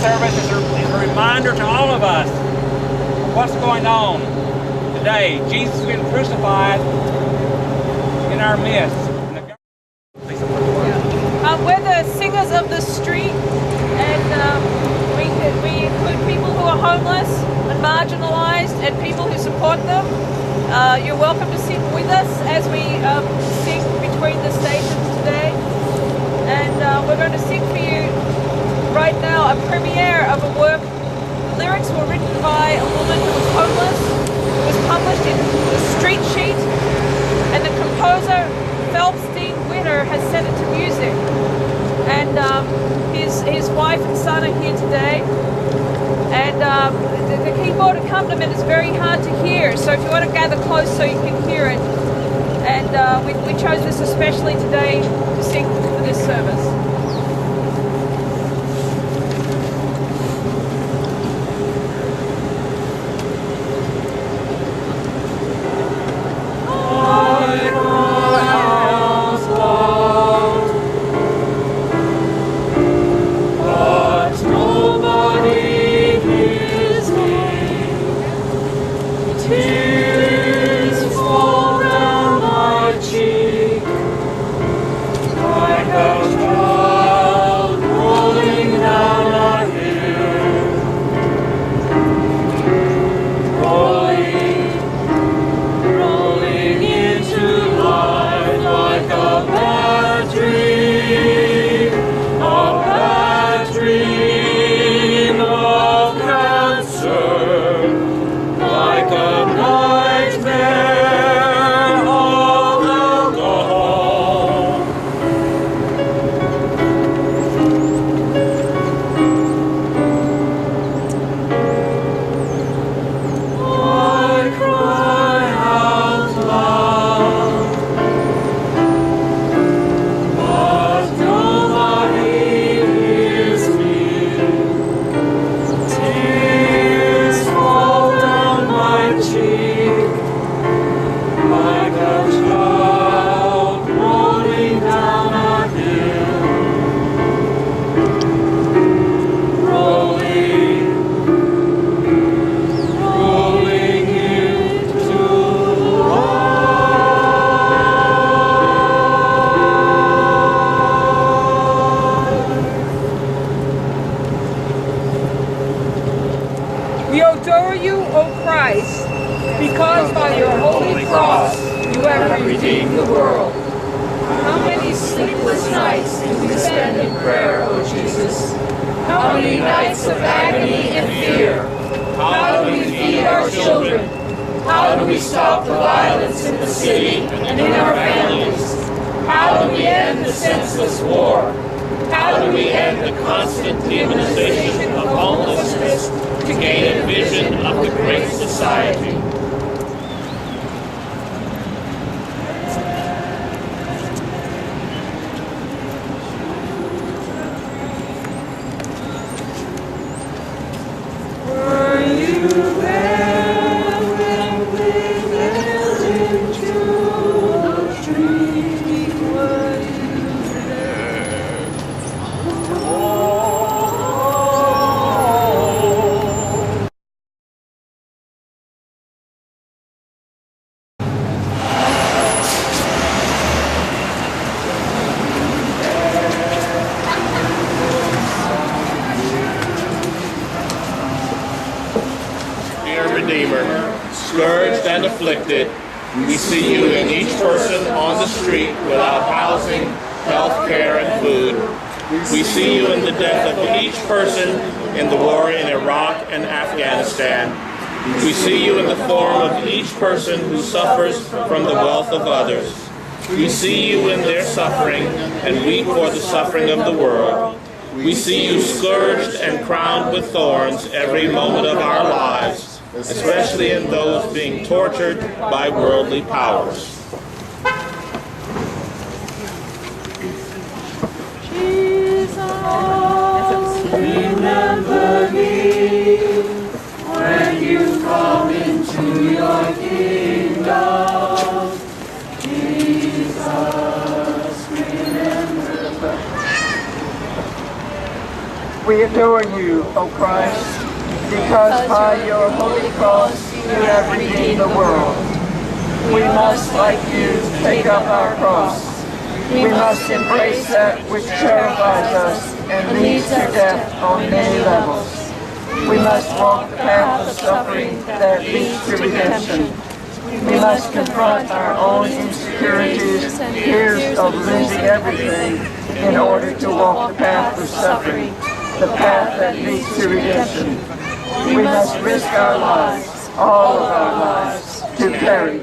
service is a reminder to all of us of what's going on today. Jesus has been crucified in our midst. We're the singers of the street, and we include people who are homeless and marginalized and people who support them. You're welcome to sing with us as we sing between the stations today. And we're going to sing for you right now a premiere of a work. The lyrics were written by a woman who was homeless. It was published in The Street Sheet, and the composer Phelpstein Witter has set it to music. And his wife and son are here today. And the keyboard accompaniment is very hard to hear, so if you want to gather close so you can hear it. And we chose this especially today to sing for this service. We adore you, O Christ, because by your holy cross you have redeemed the world. How many sleepless nights do we spend in prayer, O Jesus? How many nights of agony and fear? How do we feed our children? How do we stop the violence in the city and in our families? How do we end the senseless war? How do we end the constant demonization of homelessness to gain a vision of the great society? Were you there when we knelt into the street? Were you there? Dear Redeemer, scourged and afflicted, we see you in each person on the street without housing, health care, and food. We see you in the death of each person in the war in Iraq and Afghanistan. We see you in the form of each person who suffers from the wealth of others. We see you in their suffering and weep for the suffering of the world. We see you scourged and crowned with thorns every moment of our lives, especially in those being tortured by worldly powers. Jesus, remember me when you come into your kingdom. Jesus, remember me. We adore you, O Christ, because by your holy cross you have redeemed the world. We must, like you, take up our cross. We must embrace that which terrifies us and leads to death on many levels. We must walk the path of suffering that leads to redemption. We must confront our own insecurities and fears of losing everything in order to walk the path of suffering, the path that leads to redemption. We must risk our lives, all of our lives, to carry